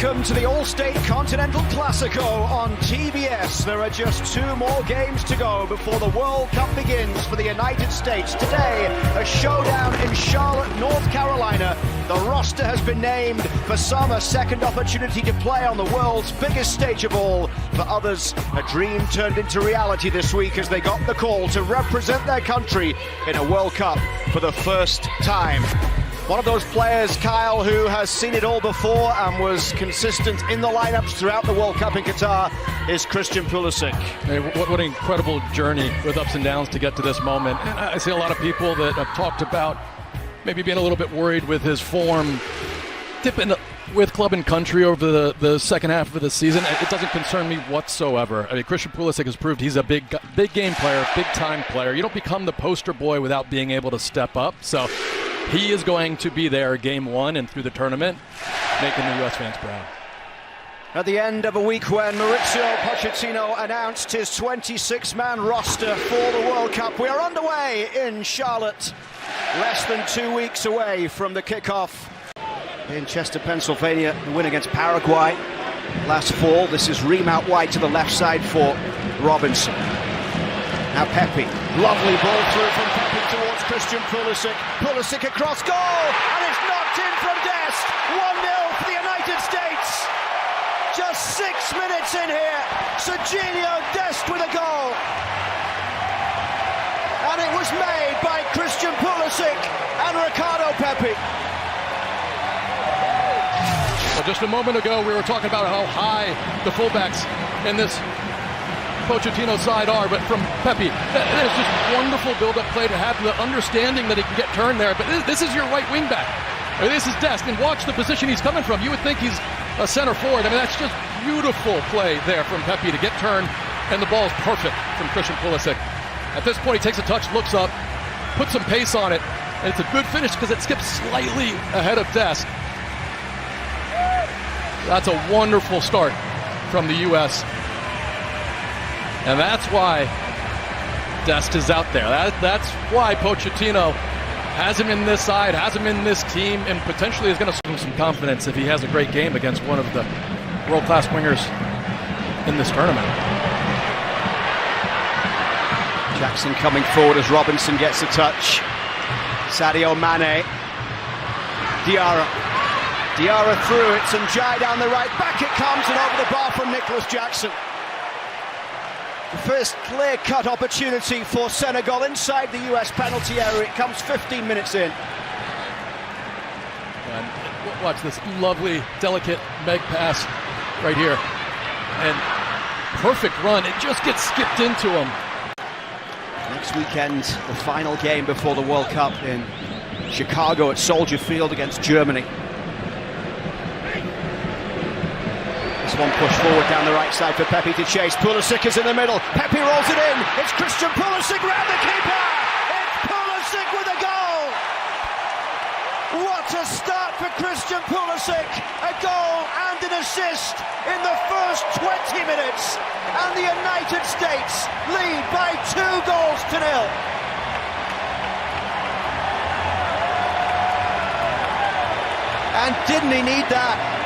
Welcome to the All-State Continental Classico on TBS. There are just 2 more games to go before the World Cup begins for the United States. Today, a showdown in Charlotte, North Carolina. The roster has been named. For some, a second opportunity to play on the world's biggest stage of all. For others, a dream turned into reality this week as they got the call to represent their country in a World Cup for the first time. One of those players, Kyle, who has seen it all before and was consistent in the lineups throughout the World Cup in Qatar, is Christian Pulisic. Hey, what an incredible journey with ups and downs to get to this moment. And I see a lot of people that have talked about maybe being a little bit worried with his form, dipping with club and country over the second half of the season. It doesn't concern me whatsoever. I mean, Christian Pulisic has proved he's a big game player, big time player. You don't become the poster boy without being able to step up. So he is going to be there game 1 and through the tournament, making the U.S. fans proud. At the end of a week when Mauricio Pochettino announced his 26-man roster for the World Cup, we are underway in Charlotte, less than 2 weeks away from the kickoff in Chester, Pennsylvania. The win against Paraguay last fall. This is Ream out wide to the left side for Robinson. Now Pepe, lovely ball through from Pepe towards Christian Pulisic. Pulisic across goal, and it's knocked in from Dest. 1-0 for the United States. Just 6 minutes in here, Serginho Dest with a goal. And it was made by Christian Pulisic and Ricardo Pepe. Well, just a moment ago, we were talking about how high the fullbacks in this Pochettino side are, but from Pepe, that is just wonderful build-up play to have the understanding that he can get turned there. But this is your right wing back. I mean, this is Dest, and watch the position he's coming from. You would think he's a center forward. I mean, that's just beautiful play there from Pepe to get turned, and the ball is perfect from Christian Pulisic. At this point, he takes a touch, looks up, puts some pace on it, and it's a good finish because it skips slightly ahead of Dest. That's a wonderful start from the U.S. And that's why Dest is out there. That's why Pochettino has him in this side, has him in this team, and potentially is going to show him some confidence if he has a great game against one of the world-class wingers in this tournament. Jackson coming forward as Robinson gets a touch. Sadio Mane. Diarra through it, and Jai down the right. Back it comes, and over the bar from Nicholas Jackson. The first clear-cut opportunity for Senegal inside the US penalty area. It comes 15 minutes in. And watch this lovely, delicate Meg pass right here. And perfect run. It just gets skipped into him. Next weekend, the final game before the World Cup in Chicago at Soldier Field against Germany. One push forward down the right side for Pepe to chase. Pulisic is in the middle. Pepe rolls it in. It's Christian Pulisic round the keeper. It's Pulisic with a goal. What a start for Christian Pulisic. A goal and an assist in the first 20 minutes. And the United States lead by 2 goals to 0. And didn't he need that?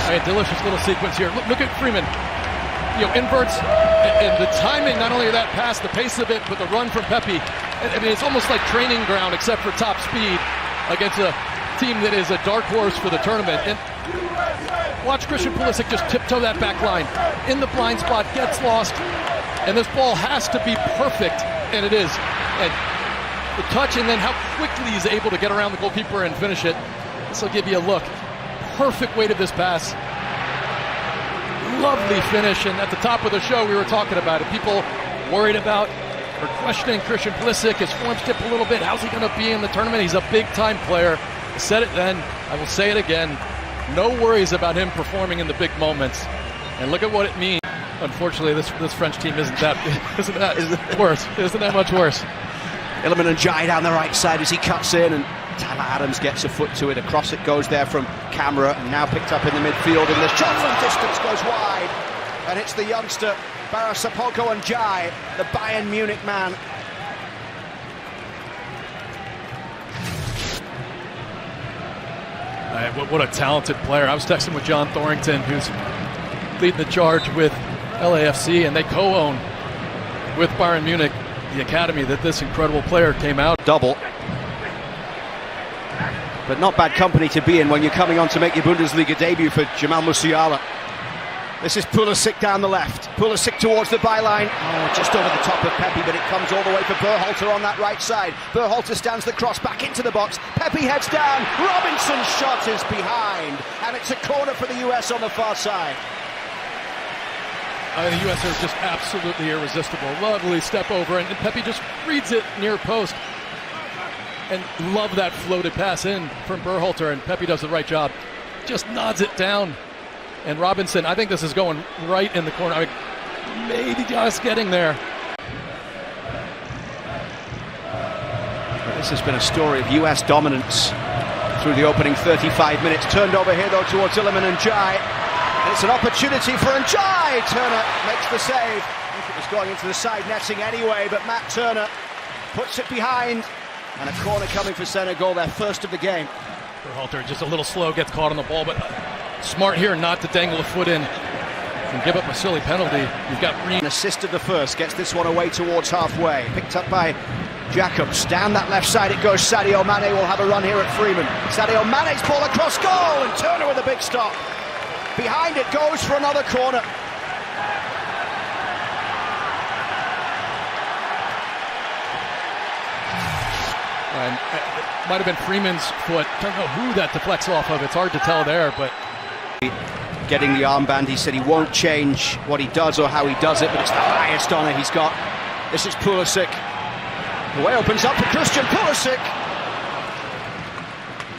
A delicious little sequence here. Look at Freeman. You know, inverts, and the timing, not only of that pass, the pace of it, but the run from Pepe. I mean, it's almost like training ground, except for top speed, against a team that is a dark horse for the tournament. And watch Christian Pulisic just tiptoe that back line. In the blind spot, gets lost, and this ball has to be perfect, and it is. And the touch, and then how quickly he's able to get around the goalkeeper and finish it. This will give you a look. Perfect weight of this pass. Lovely finish, and at the top of the show we were talking about it. People worried about or questioning Christian Pulisic. His form's dipped a little bit. How's he going to be in the tournament? He's a big-time player. I said it then. I will say it again. No worries about him performing in the big moments. And look at what it means. Unfortunately, this French team isn't that worse. Isn't that much worse? Iliman and Jai down the right side as he cuts in, and Tyler Adams gets a foot to it. Across it goes there from camera, and now picked up in the midfield, and the shot from distance goes wide, and it's the youngster Barasapoko and Jai, the Bayern Munich man. What a talented player. I was texting with John Thorrington, who's leading the charge with LAFC, and they co-own with Bayern Munich the academy that this incredible player came out. Double. But not bad company to be in when you're coming on to make your Bundesliga debut for Jamal Musiala. This is Pulisic down the left. Pulisic towards the byline. Oh, just over the top of Pepe, but it comes all the way for Berhalter on that right side. Berhalter stands the cross back into the box. Pepe heads down. Robinson's shot is behind. And it's a corner for the US on the far side. The US are just absolutely irresistible. Lovely step over, and Pepe just reads it near post. And love that floated pass in from Berhalter, and Pepe does the right job. Just nods it down. And Robinson, I think this is going right in the corner. I mean, maybe just getting there. This has been a story of US dominance through the opening 35 minutes. Turned over here, though, towards Iliman and Jai. And it's an opportunity for Njai. Turner makes the save. I think it was going into the side netting anyway, but Matt Turner puts it behind. And a corner coming for Senegal, their first of the game. Berhalter just a little slow, gets caught on the ball, but smart here not to dangle a foot in and give up a silly penalty. You've got An assist of the first, gets this one away towards halfway. Picked up by Jacobs. Down that left side it goes. Sadio Mane will have a run here at Freeman. Sadio Mane's ball across goal, and Turner with a big stop. Behind it goes for another corner. And it might have been Freeman's foot. Don't know who that deflects off of. It's hard to tell there, but getting the armband, he said he won't change what he does or how he does it, but it's the highest honour he's got. This is Pulisic. The way opens up for Christian Pulisic.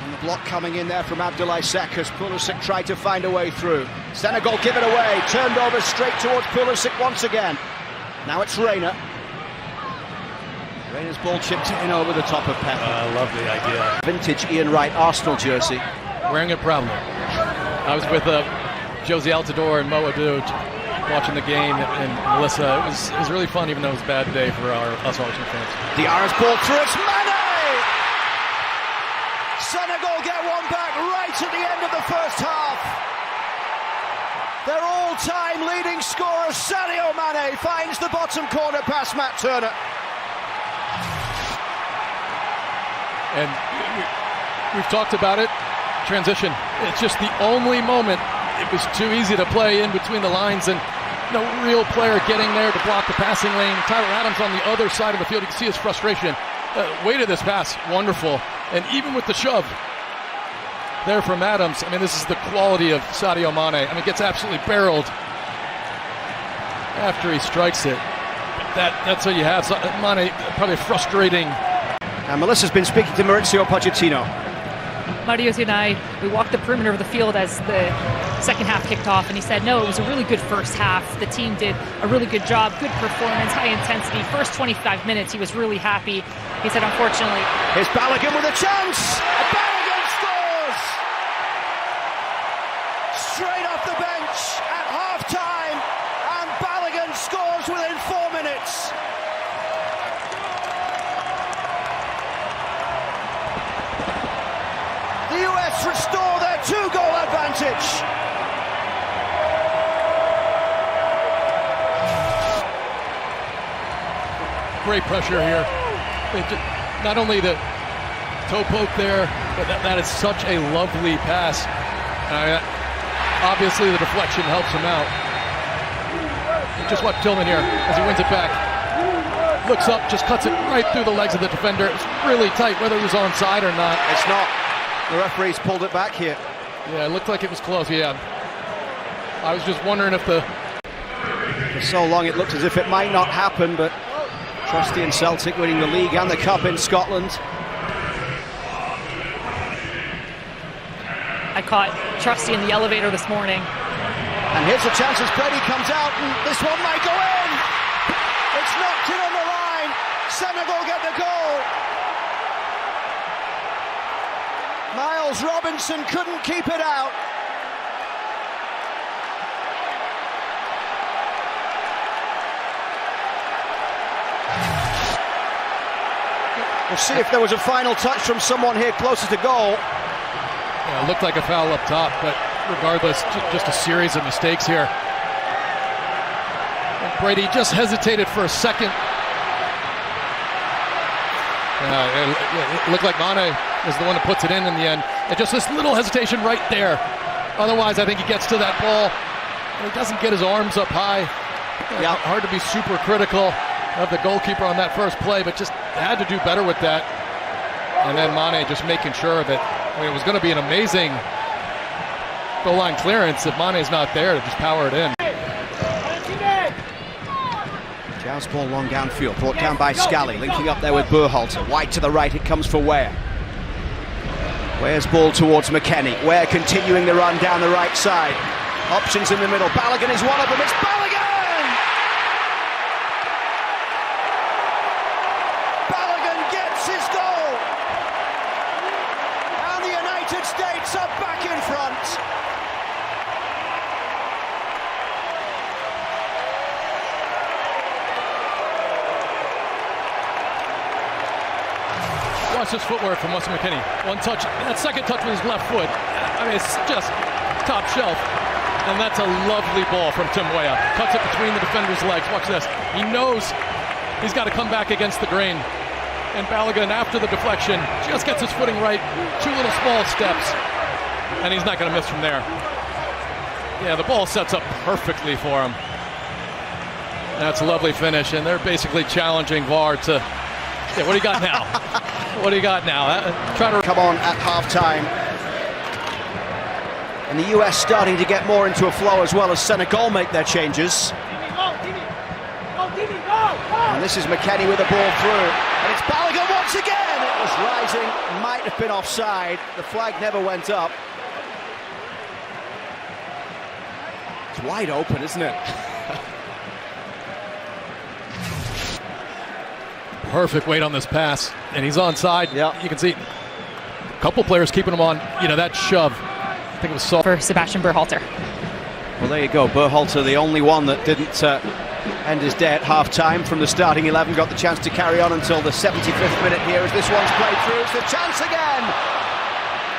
And the block coming in there from Abdoulaye Seck as Pulisic tried to find a way through. Senegal give it away. Turned over straight towards Pulisic once again. Now it's Reina. Reina's ball chipped in over the top of Pepe. I love the idea. Vintage Ian Wright Arsenal jersey. Wearing it proudly. I was with Josie Altidore and Mo Adu watching the game, and Melissa. It was really fun, even though it was a bad day for us Arsenal fans. Diarra's ball through. It's Mane! Senegal get one back right at the end of the first half. Their all-time leading scorer, Sadio Mane, finds the bottom corner past Matt Turner. And we've talked about it. Transition. It's just the only moment it was too easy to play in between the lines, and no real player getting there to block the passing lane. Tyler Adams on the other side of the field. You can see his frustration. Weight of this pass, wonderful. And even with the shove there from Adams, I mean, this is the quality of Sadio Mane. I mean, gets absolutely barreled after he strikes it. That's what you have. So, Mane, probably frustrating. And Melissa's been speaking to Maurizio Pochettino. Mario and I, we walked the perimeter of the field as the second half kicked off, and he said, no, it was a really good first half. The team did a really good job, good performance, high intensity. First 25 minutes, he was really happy. He said, unfortunately... Here's Balogun with a chance! Balogun scores! Straight off the bench at half-time, and Balogun scores within 4 minutes. The US restore their 2-goal advantage. Great pressure here. Not only the toe poke there, but that is such a lovely pass. Obviously the deflection helps him out. Just watch Tillman here as he wins it back. Looks up, just cuts it right through the legs of the defender. It's really tight, whether he was onside or not. It's not. The referee's pulled it back here. Yeah, it looked like it was close, yeah. I was just wondering if for so long it looked as if it might not happen, but Trusty and Celtic winning the league and the cup in Scotland. I caught Trusty in the elevator this morning. And here's a chance as Brady comes out, and this one might go in. It's knocked in on the line. Senegal get the goal. Miles Robinson couldn't keep it out. We'll see if there was a final touch from someone here closer to goal. Yeah, it looked like a foul up top, but regardless, just a series of mistakes here. And Brady just hesitated for a second. It looked like Mane is the one that puts it in the end. And just this little hesitation right there. Otherwise, I think he gets to that ball. And he doesn't get his arms up high. Yeah, hard to be super critical of the goalkeeper on that first play, but just had to do better with that. And then Mane just making sure that, I mean, it was going to be an amazing goal line clearance if Mane's not there to just power it in. Joust ball long downfield, brought down by Scally, linking up there with Berhalter. Wide to the right, it comes for Weah. Weah's ball towards McKennie. Weah continuing the run down the right side. Options in the middle. Balogun is one of them. It's Balogun! Balogun gets his goal! And the United States are back in front. Watch this footwork from Weston McKennie. One touch, that second touch with his left foot. I mean, it's just top shelf. And that's a lovely ball from Tim Weah. Cuts it between the defender's legs. Watch this. He knows he's got to come back against the grain. And Balogun, after the deflection, just gets his footing right. Two little small steps. And he's not going to miss from there. Yeah, the ball sets up perfectly for him. That's a lovely finish. And they're basically challenging VAR to, yeah, what do you got now? What do you got now? Try to come on at half-time. And the US starting to get more into a flow as well as Senegal make their changes. And this is McKennie with the ball through. And it's Balogun once again! It was rising, might have been offside. The flag never went up. It's wide open, isn't it? Perfect weight on this pass, and he's onside. Yeah, you can see a couple players keeping him on. You know, that shove. I think it was for Sebastian Berhalter. Well, there you go. Berhalter, the only one that didn't end his day at half-time from the starting 11, got the chance to carry on until the 75th minute here as this one's played through. It's the chance again,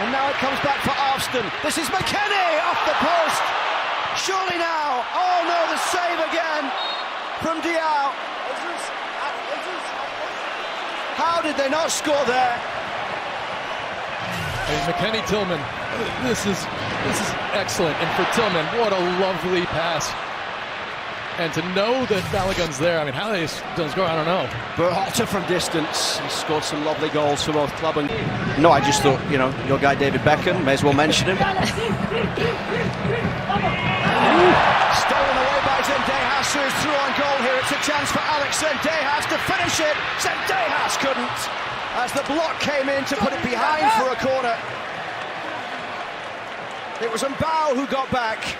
and now it comes back for Alston. This is McKennie off the post. Surely now. Oh no, the save again from Diao. How did they not score there? And McKennie Tillman, this is excellent. And for Tillman, what a lovely pass. And to know that Balogun's there, I mean, how they don't score, I don't know. Berhalter from distance, he scored some lovely goals for both club and... No, I just thought, you know, your guy David Beckham, may as well mention him. Stolen away by Zendejas, who is through on goal here. It's a chance for Alex Zendejas to finish it. Zendejas couldn't, as the block came in to put it behind for a corner. It was Mbao who got back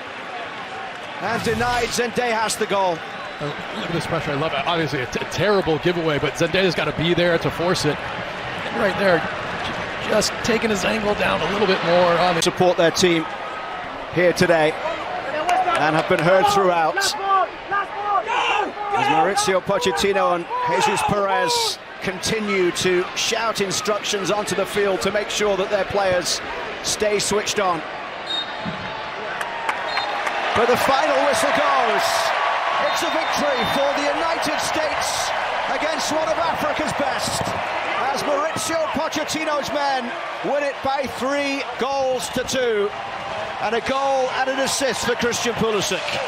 and denied Zendejas the goal. Look at this pressure, I love it. Obviously a terrible giveaway, but Zendejas got to be there to force it. And right there, just taking his angle down a little bit more. Support their team here today and have been heard throughout. As Mauricio Pochettino and Jesus Perez continue to shout instructions onto the field to make sure that their players stay switched on. But the final whistle goes. It's a victory for the United States against one of Africa's best, as Mauricio Pochettino's men win it by 3 goals to 2, and a goal and an assist for Christian Pulisic.